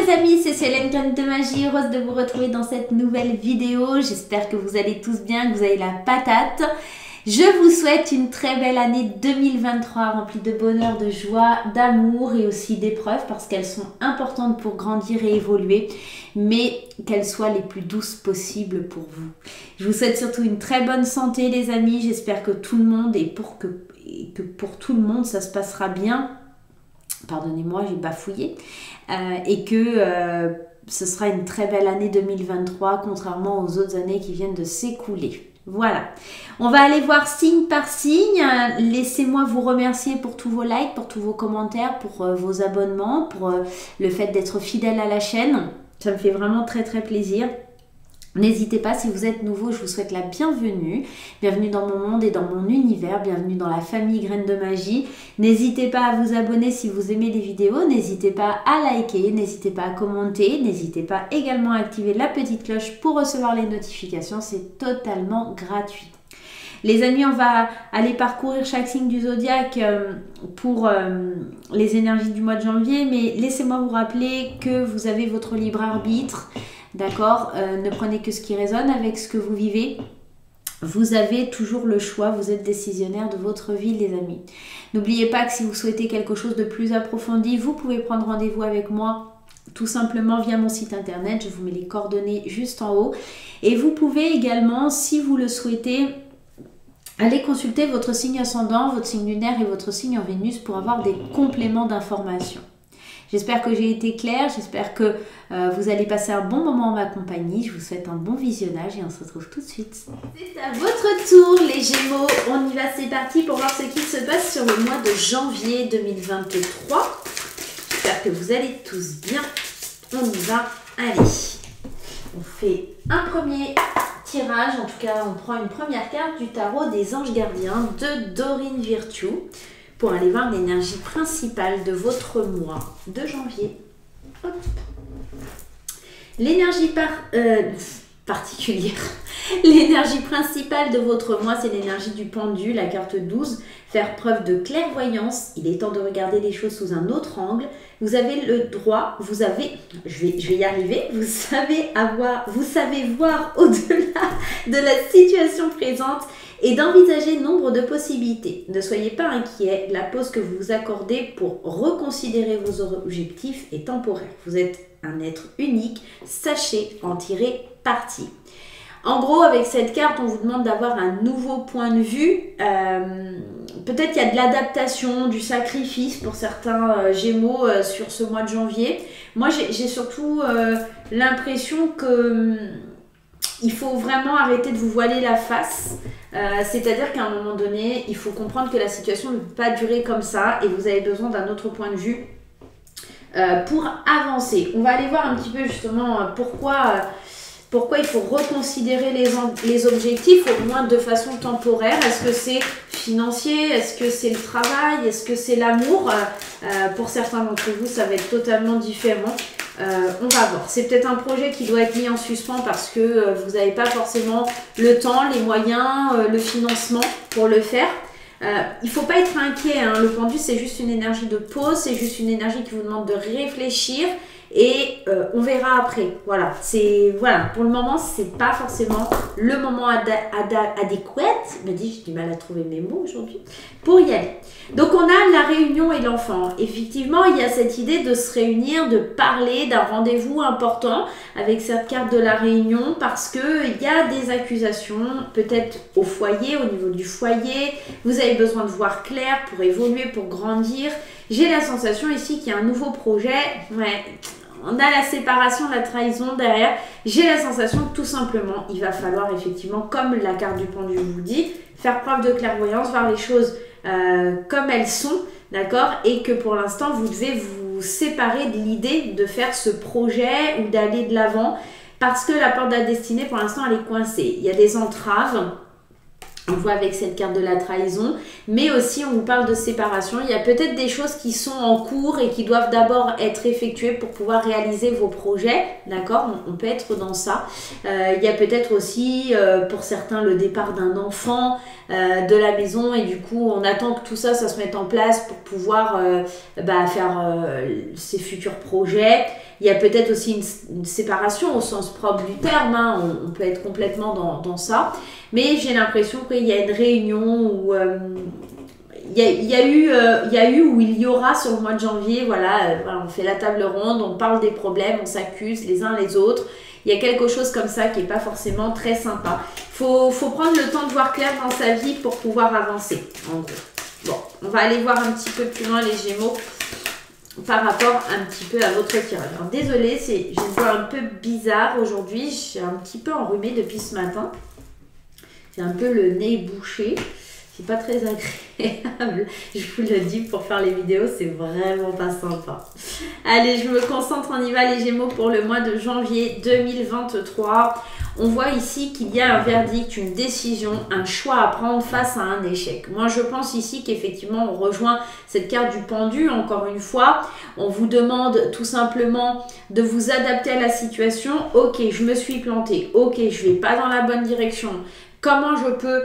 les amis, c'est Célène Graines de Magie, heureuse de vous retrouver dans cette nouvelle vidéo. J'espère que vous allez tous bien, que vous avez la patate. Je vous souhaite une très belle année 2023 remplie de bonheur, de joie, d'amour et aussi d'épreuves parce qu'elles sont importantes pour grandir et évoluer, mais qu'elles soient les plus douces possibles pour vous. Je vous souhaite surtout une très bonne santé les amis, j'espère que tout le monde et que pour tout le monde ça se passera bien. Pardonnez-moi, j'ai bafouillé. Et que ce sera une très belle année 2023, contrairement aux autres années qui viennent de s'écouler. Voilà. On va aller voir signe par signe. Laissez-moi vous remercier pour tous vos likes, pour tous vos commentaires, pour vos abonnements, pour le fait d'être fidèle à la chaîne. Ça me fait vraiment très très plaisir. N'hésitez pas, si vous êtes nouveau, je vous souhaite la bienvenue. Bienvenue dans mon monde et dans mon univers. Bienvenue dans la famille Graines de Magie. N'hésitez pas à vous abonner si vous aimez les vidéos. N'hésitez pas à liker. N'hésitez pas à commenter. N'hésitez pas également à activer la petite cloche pour recevoir les notifications. C'est totalement gratuit. Les amis, on va aller parcourir chaque signe du zodiaque pour les énergies du mois de janvier. Mais laissez-moi vous rappeler que vous avez votre libre arbitre. D'accord, ne prenez que ce qui résonne avec ce que vous vivez. Vous avez toujours le choix, vous êtes décisionnaire de votre vie les amis. N'oubliez pas que si vous souhaitez quelque chose de plus approfondi, vous pouvez prendre rendez-vous avec moi tout simplement via mon site internet. Je vous mets les coordonnées juste en haut. Et vous pouvez également, si vous le souhaitez, aller consulter votre signe ascendant, votre signe lunaire et votre signe en Vénus pour avoir des compléments d'informations. J'espère que j'ai été claire, j'espère que vous allez passer un bon moment en ma compagnie. Je vous souhaite un bon visionnage et on se retrouve tout de suite. C'est à votre tour les Gémeaux, on y va, c'est parti pour voir ce qui se passe sur le mois de janvier 2023. J'espère que vous allez tous bien, on y va, allez. On fait un premier tirage, en tout cas on prend une première carte du tarot des anges gardiens de Dorine Virtue. Pour aller voir l'énergie principale de votre mois de janvier. L'énergie particulière. L'énergie principale de votre mois, c'est l'énergie du pendu, la carte 12. Faire preuve de clairvoyance. Il est temps de regarder les choses sous un autre angle. Vous avez le droit, je vais y arriver, vous savez voir au-delà de la situation présente et d'envisager nombre de possibilités. Ne soyez pas inquiets, la pause que vous vous accordez pour reconsidérer vos objectifs est temporaire. Vous êtes un être unique, sachez en tirer parti. En gros, avec cette carte, on vous demande d'avoir un nouveau point de vue. Peut-être qu'il y a de l'adaptation, du sacrifice pour certains Gémeaux sur ce mois de janvier. Moi, j'ai surtout l'impression que il faut vraiment arrêter de vous voiler la face. C'est-à-dire qu'à un moment donné, il faut comprendre que la situation ne peut pas durer comme ça et vous avez besoin d'un autre point de vue pour avancer. On va aller voir un petit peu justement pourquoi il faut reconsidérer les objectifs, au moins de façon temporaire. Est-ce que c'est financier? Est-ce que c'est le travail? Est-ce que c'est l'amour? Pour certains d'entre vous, ça va être totalement différent. On va voir. C'est peut-être un projet qui doit être mis en suspens parce que vous n'avez pas forcément le temps, les moyens, le financement pour le faire. Il ne faut pas être inquiet, hein. Le pendu, c'est juste une énergie de pause, c'est juste une énergie qui vous demande de réfléchir. Et on verra après. Voilà, pour le moment, c'est pas forcément le moment adéquat. Je me dis, j'ai du mal à trouver mes mots aujourd'hui pour y aller. Donc, on a la réunion et l'enfant. Effectivement, il y a cette idée de se réunir, de parler d'un rendez-vous important avec cette carte de la réunion parce qu'il y a des accusations, peut-être au foyer, au niveau du foyer. Vous avez besoin de voir clair pour évoluer, pour grandir. J'ai la sensation ici qu'il y a un nouveau projet. Ouais, on a la séparation, la trahison derrière. J'ai la sensation que tout simplement, il va falloir effectivement, comme la carte du pendu vous dit, faire preuve de clairvoyance, voir les choses comme elles sont, d'accord? Et que pour l'instant, vous devez vous séparer de l'idée de faire ce projet ou d'aller de l'avant parce que la porte de la destinée, pour l'instant, elle est coincée. Il y a des entraves. On voit avec cette carte de la trahison, mais aussi on vous parle de séparation. Il y a peut-être des choses qui sont en cours et qui doivent d'abord être effectuées pour pouvoir réaliser vos projets, d'accord? On peut être dans ça. Il y a peut-être aussi pour certains le départ d'un enfant de la maison et du coup on attend que tout ça se mette en place pour pouvoir faire ses futurs projets. il y a peut-être aussi une séparation au sens propre du terme, hein. On peut être complètement dans ça. Mais j'ai l'impression qu'il y a une réunion où il y a eu ou il y aura sur le mois de janvier, voilà, on fait la table ronde, on parle des problèmes, on s'accuse les uns les autres. Il y a quelque chose comme ça qui n'est pas forcément très sympa. Faut prendre le temps de voir clair dans sa vie pour pouvoir avancer, en gros. Bon, on va aller voir un petit peu plus loin les Gémeaux par rapport un petit peu à votre tirage. Alors, désolée, j'ai une voix un peu bizarre aujourd'hui. Je suis un petit peu enrhumée depuis ce matin. J'ai un peu le nez bouché. C'est pas très agréable. Je vous le dis, pour faire les vidéos, c'est vraiment pas sympa. Allez, je me concentre, on y va les Gémeaux pour le mois de janvier 2023. On voit ici qu'il y a un verdict, une décision, un choix à prendre face à un échec. Moi, je pense ici qu'effectivement, on rejoint cette carte du pendu. Encore une fois, on vous demande tout simplement de vous adapter à la situation. Ok, je me suis plantée. Ok, je vais pas dans la bonne direction. Comment je peux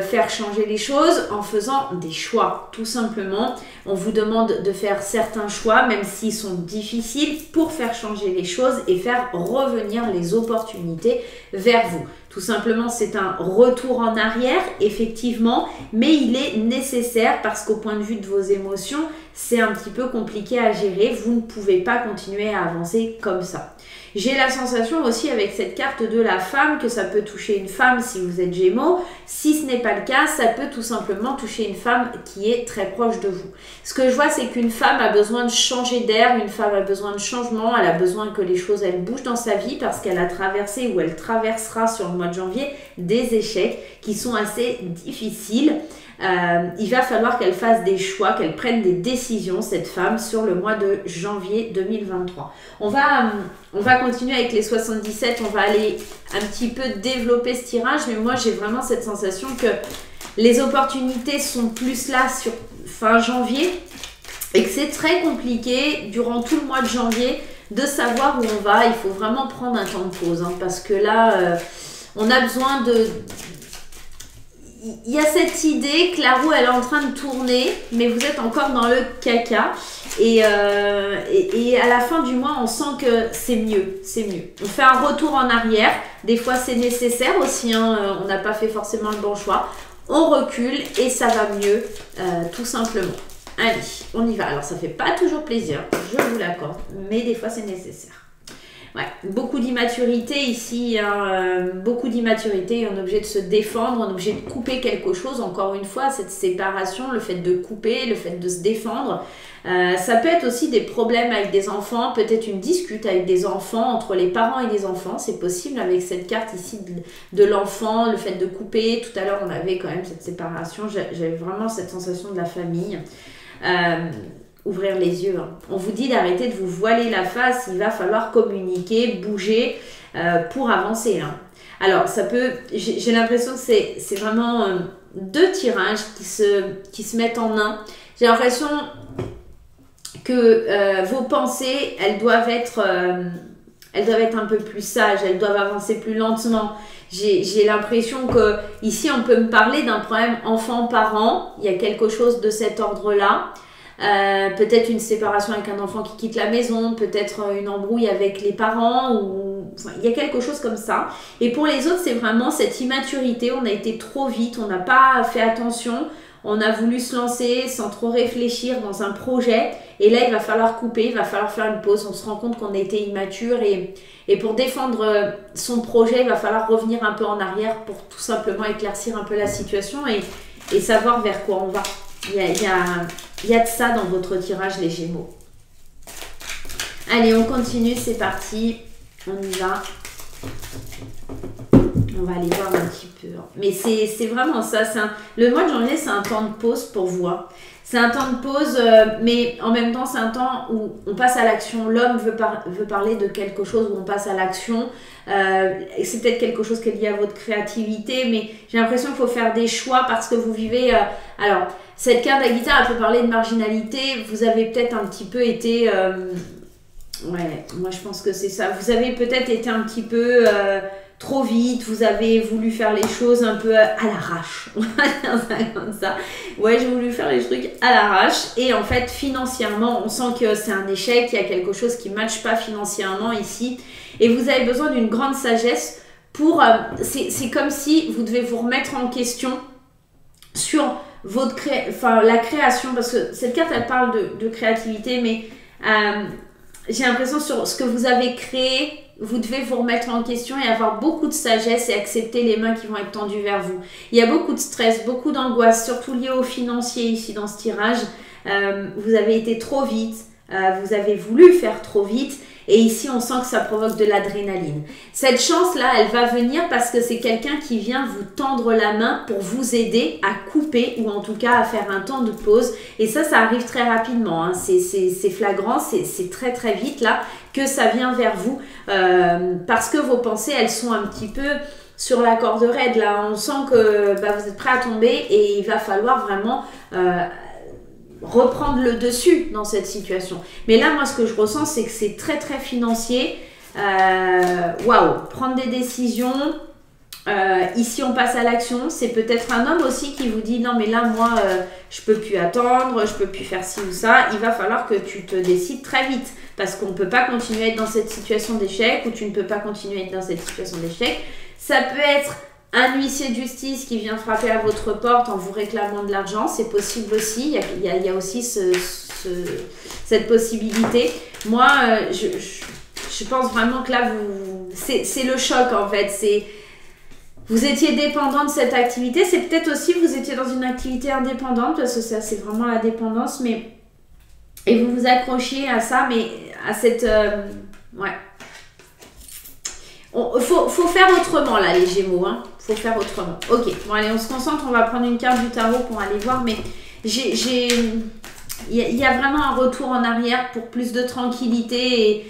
faire changer les choses en faisant des choix, tout simplement. On vous demande de faire certains choix, même s'ils sont difficiles, pour faire changer les choses et faire revenir les opportunités vers vous. Tout simplement, c'est un retour en arrière, effectivement, mais il est nécessaire parce qu'au point de vue de vos émotions, c'est un petit peu compliqué à gérer. Vous ne pouvez pas continuer à avancer comme ça. J'ai la sensation aussi avec cette carte de la femme que ça peut toucher une femme si vous êtes Gémeaux. Si ce n'est pas le cas, ça peut tout simplement toucher une femme qui est très proche de vous. Ce que je vois, c'est qu'une femme a besoin de changer d'air, une femme a besoin de changement, elle a besoin que les choses elles bougent dans sa vie parce qu'elle a traversé ou elle traversera sur le mois de janvier des échecs qui sont assez difficiles. Il va falloir qu'elle fasse des choix, qu'elle prenne des décisions, cette femme, sur le mois de janvier 2023. On va continuer avec les 77, on va aller un petit peu développer ce tirage, mais moi j'ai vraiment cette sensation que les opportunités sont plus là sur fin janvier et que c'est très compliqué durant tout le mois de janvier de savoir où on va. Il faut vraiment prendre un temps de pause, hein, parce que là, on a besoin de... Il y a cette idée que la roue elle est en train de tourner, mais vous êtes encore dans le caca. Et à la fin du mois, on sent que c'est mieux, c'est mieux. On fait un retour en arrière. Des fois, c'est nécessaire aussi. Hein, on n'a pas fait forcément le bon choix. On recule et ça va mieux, tout simplement. Allez, on y va. Alors, ça fait pas toujours plaisir, je vous l'accorde, mais des fois, c'est nécessaire. Ouais, beaucoup d'immaturité ici, hein, beaucoup d'immaturité, on est obligé de se défendre, on est obligé de couper quelque chose, encore une fois, cette séparation, le fait de couper, le fait de se défendre. Ça peut être aussi des problèmes avec des enfants, peut-être une dispute avec des enfants, entre les parents et les enfants, c'est possible avec cette carte ici de l'enfant, le fait de couper. Tout à l'heure, on avait quand même cette séparation, j'avais vraiment cette sensation de la famille. Ouvrir les yeux. Hein. On vous dit d'arrêter de vous voiler la face, il va falloir communiquer, bouger pour avancer. Hein. Alors, ça peut... J'ai l'impression que c'est vraiment deux tirages qui se mettent en un. J'ai l'impression que vos pensées, elles doivent être un peu plus sages, elles doivent avancer plus lentement. J'ai l'impression que ici, on peut me parler d'un problème enfant-parent. Il y a quelque chose de cet ordre-là. Peut-être une séparation avec un enfant qui quitte la maison, peut-être une embrouille avec les parents, ou enfin, il y a quelque chose comme ça. Et pour les autres, c'est vraiment cette immaturité, on a été trop vite, on n'a pas fait attention, on a voulu se lancer sans trop réfléchir dans un projet, et là il va falloir couper, il va falloir faire une pause, on se rend compte qu'on a été immature, et pour défendre son projet, il va falloir revenir un peu en arrière pour tout simplement éclaircir un peu la situation et savoir vers quoi on va. Il y a de ça dans votre tirage, les Gémeaux. Allez, on continue, c'est parti. On y va. On va aller voir un petit peu. Mais c'est vraiment ça. Le mois de janvier, c'est un temps de pause pour vous. Hein. C'est un temps de pause, mais en même temps, c'est un temps où on passe à l'action. L'homme veut parler de quelque chose où on passe à l'action. C'est peut-être quelque chose qui est lié à votre créativité, mais j'ai l'impression qu'il faut faire des choix parce que vous vivez... alors, cette carte à guitare, elle peut parler de marginalité. Vous avez peut-être un petit peu été... ouais, moi je pense que c'est ça. Vous avez peut-être été un petit peu trop vite, vous avez voulu faire les choses un peu à l'arrache. On va dire ça comme ça. Ouais, j'ai voulu faire les trucs à l'arrache. Et en fait, financièrement, on sent que c'est un échec, il y a quelque chose qui ne matche pas financièrement ici. Et vous avez besoin d'une grande sagesse pour... c'est comme si vous devez vous remettre en question sur la création. Parce que cette carte, elle parle de créativité, mais j'ai l'impression sur ce que vous avez créé, vous devez vous remettre en question et avoir beaucoup de sagesse et accepter les mains qui vont être tendues vers vous. Il y a beaucoup de stress, beaucoup d'angoisse, surtout lié au financier ici dans ce tirage. Vous avez été trop vite, vous avez voulu faire trop vite et ici on sent que ça provoque de l'adrénaline. Cette chance-là, elle va venir parce que c'est quelqu'un qui vient vous tendre la main pour vous aider à couper ou en tout cas à faire un temps de pause. Et ça arrive très rapidement, hein. C'est flagrant, c'est très très vite là que ça vient vers vous parce que vos pensées, elles sont un petit peu sur la corde raide là. On sent que vous êtes prêt à tomber et il va falloir vraiment... reprendre le dessus dans cette situation. Mais là, moi, ce que je ressens, c'est que c'est très, très financier. Waouh, prendre des décisions. Ici, on passe à l'action. C'est peut-être un homme aussi qui vous dit, non, mais là, moi, je peux plus attendre, je peux plus faire ci ou ça. Il va falloir que tu te décides très vite parce qu'on ne peut pas continuer à être dans cette situation d'échec ou tu ne peux pas continuer à être dans cette situation d'échec. Ça peut être un huissier de justice qui vient frapper à votre porte en vous réclamant de l'argent, c'est possible aussi. Il y a aussi cette possibilité. Moi, je pense vraiment que là, c'est le choc en fait. Vous étiez dépendant de cette activité. C'est peut-être aussi vous étiez dans une activité indépendante parce que ça, c'est vraiment la dépendance. Et vous vous accrochiez à ça, mais à cette... ouais. Faut faire autrement là les Gémeaux, hein. Faut faire autrement. Ok, bon allez, on se concentre, on va prendre une carte du tarot pour aller voir, mais il y a vraiment un retour en arrière pour plus de tranquillité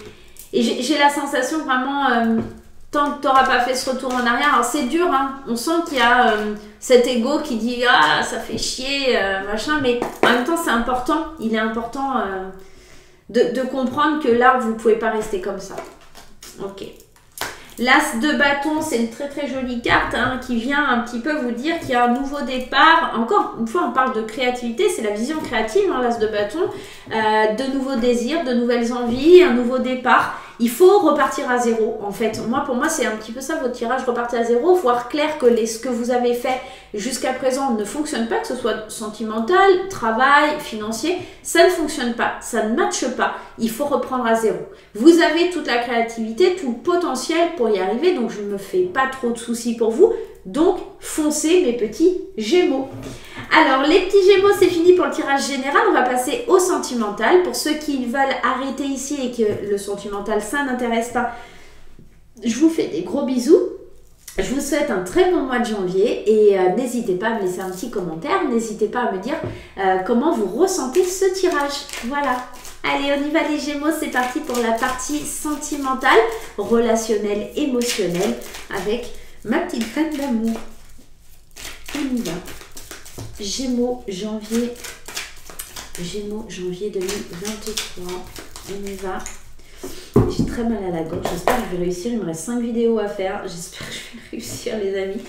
et j'ai la sensation vraiment, tant que tu n'auras pas fait ce retour en arrière, alors c'est dur, hein. On sent qu'il y a cet ego qui dit ah ça fait chier, machin, mais en même temps c'est important, il est important de comprendre que là vous ne pouvez pas rester comme ça. Ok. L'As de bâton, c'est une très très jolie carte hein, qui vient un petit peu vous dire qu'il y a un nouveau départ. Encore une fois, on parle de créativité, c'est la vision créative, hein, l'As de bâton. De nouveaux désirs, de nouvelles envies, un nouveau départ. Il faut repartir à zéro en fait. Pour moi, c'est un petit peu ça votre tirage, repartir à zéro, voir clair que ce que vous avez fait jusqu'à présent ne fonctionne pas, que ce soit sentimental, travail, financier, ça ne fonctionne pas, ça ne matche pas. Il faut reprendre à zéro. Vous avez toute la créativité, tout le potentiel pour y arriver, donc je ne me fais pas trop de soucis pour vous. Donc, foncez mes petits Gémeaux. Alors, les petits Gémeaux, c'est fini pour le tirage général. On va passer au sentimental. Pour ceux qui veulent arrêter ici et que le sentimental, ça n'intéresse pas, je vous fais des gros bisous. Je vous souhaite un très bon mois de janvier et n'hésitez pas à me laisser un petit commentaire. N'hésitez pas à me dire comment vous ressentez ce tirage. Voilà. Allez, on y va les Gémeaux. C'est parti pour la partie sentimentale, relationnelle, émotionnelle avec... ma petite graine d'amour. On y va. Gémeaux, janvier 2023. On y va. J'ai très mal à la gorge. J'espère que je vais réussir. Il me reste 5 vidéos à faire. J'espère que je vais réussir, les amis.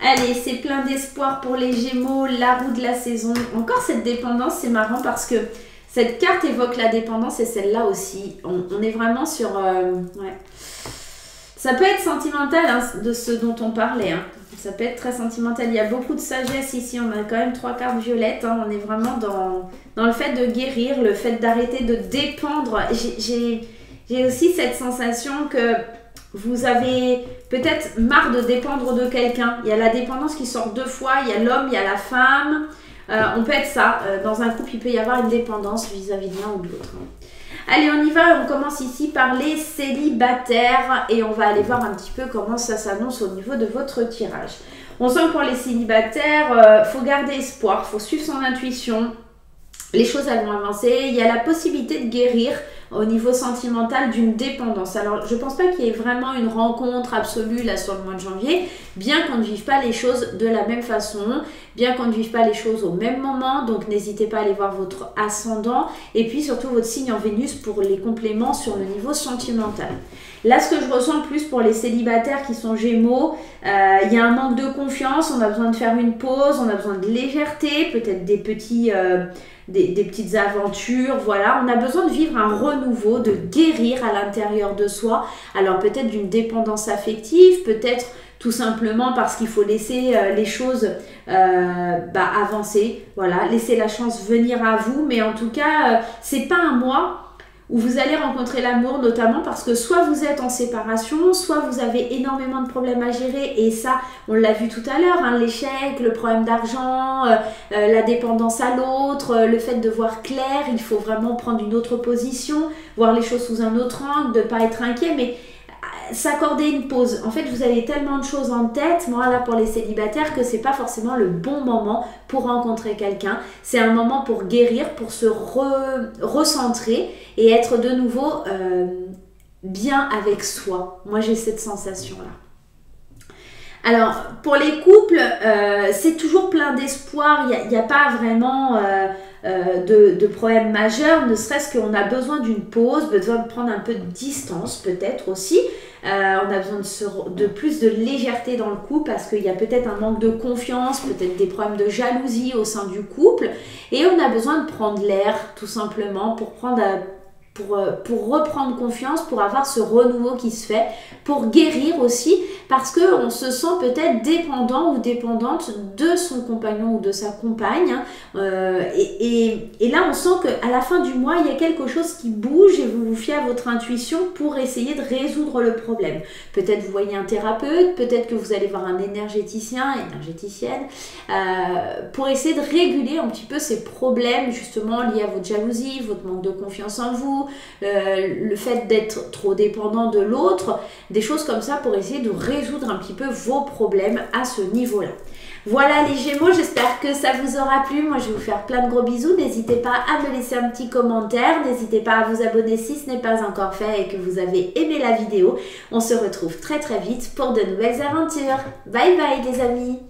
Allez, c'est plein d'espoir pour les Gémeaux. La roue de la saison. Encore cette dépendance. C'est marrant parce que cette carte évoque la dépendance et celle-là aussi. On est vraiment sur... ouais. Ça peut être sentimental hein, de ce dont on parlait. Hein. Ça peut être très sentimental. Il y a beaucoup de sagesse ici. On a quand même 3 cartes violettes. Hein. On est vraiment dans le fait de guérir, le fait d'arrêter de dépendre. J'ai aussi cette sensation que vous avez peut-être marre de dépendre de quelqu'un. Il y a la dépendance qui sort 2 fois. Il y a l'homme, il y a la femme. On peut être ça. Dans un couple, il peut y avoir une dépendance vis-à-vis de l'un ou de l'autre. Allez, on y va. On commence ici par les célibataires et on va aller voir un petit peu comment ça s'annonce au niveau de votre tirage. On sent que pour les célibataires, faut garder espoir, faut suivre son intuition. Les choses elles vont avancer. Il y a la possibilité de guérir au niveau sentimental d'une dépendance. Alors, je pense pas qu'il y ait vraiment une rencontre absolue là sur le mois de janvier, bien qu'on ne vive pas les choses de la même façon, bien qu'on ne vive pas les choses au même moment, donc n'hésitez pas à aller voir votre ascendant et puis surtout votre signe en Vénus pour les compléments sur le niveau sentimental. Là, ce que je ressens plus pour les célibataires qui sont Gémeaux, il y a un manque de confiance, on a besoin de faire une pause, on a besoin de légèreté, peut-être des petites aventures, voilà. On a besoin de vivre un renouveau, de guérir à l'intérieur de soi. Alors peut-être d'une dépendance affective, peut-être tout simplement parce qu'il faut laisser les choses avancer, voilà, laisser la chance venir à vous. Mais en tout cas, c'est pas un mois où vous allez rencontrer l'amour, notamment parce que soit vous êtes en séparation, soit vous avez énormément de problèmes à gérer, et ça, on l'a vu tout à l'heure, hein, l'échec, le problème d'argent, la dépendance à l'autre, le fait de voir clair, il faut vraiment prendre une autre position, voir les choses sous un autre angle, de ne pas être inquiet, mais s'accorder une pause. En fait, vous avez tellement de choses en tête, moi là pour les célibataires, que c'est pas forcément le bon moment pour rencontrer quelqu'un. C'est un moment pour guérir, pour se recentrer et être de nouveau bien avec soi. Moi j'ai cette sensation là. Alors, pour les couples, c'est toujours plein d'espoir, il n'y a pas vraiment de problème majeur, ne serait-ce qu'on a besoin d'une pause, besoin de prendre un peu de distance peut-être aussi. On a besoin de plus de légèreté dans le couple parce qu'il y a peut-être un manque de confiance, peut-être des problèmes de jalousie au sein du couple. Et on a besoin de prendre l'air tout simplement pour reprendre confiance, pour avoir ce renouveau qui se fait, pour guérir aussi, parce qu'on se sent peut-être dépendant ou dépendante de son compagnon ou de sa compagne. Et là, on sent qu'à la fin du mois, il y a quelque chose qui bouge et vous vous fiez à votre intuition pour essayer de résoudre le problème. Peut-être vous voyez un thérapeute, peut-être que vous allez voir un énergéticienne, pour essayer de réguler un petit peu ces problèmes justement liés à votre jalousie, votre manque de confiance en vous, le fait d'être trop dépendant de l'autre, des choses comme ça pour essayer de résoudre un petit peu vos problèmes à ce niveau-là. Voilà les Gémeaux, j'espère que ça vous aura plu. Moi, je vais vous faire plein de gros bisous. N'hésitez pas à me laisser un petit commentaire. N'hésitez pas à vous abonner si ce n'est pas encore fait et que vous avez aimé la vidéo. On se retrouve très très vite pour de nouvelles aventures. Bye bye les amis!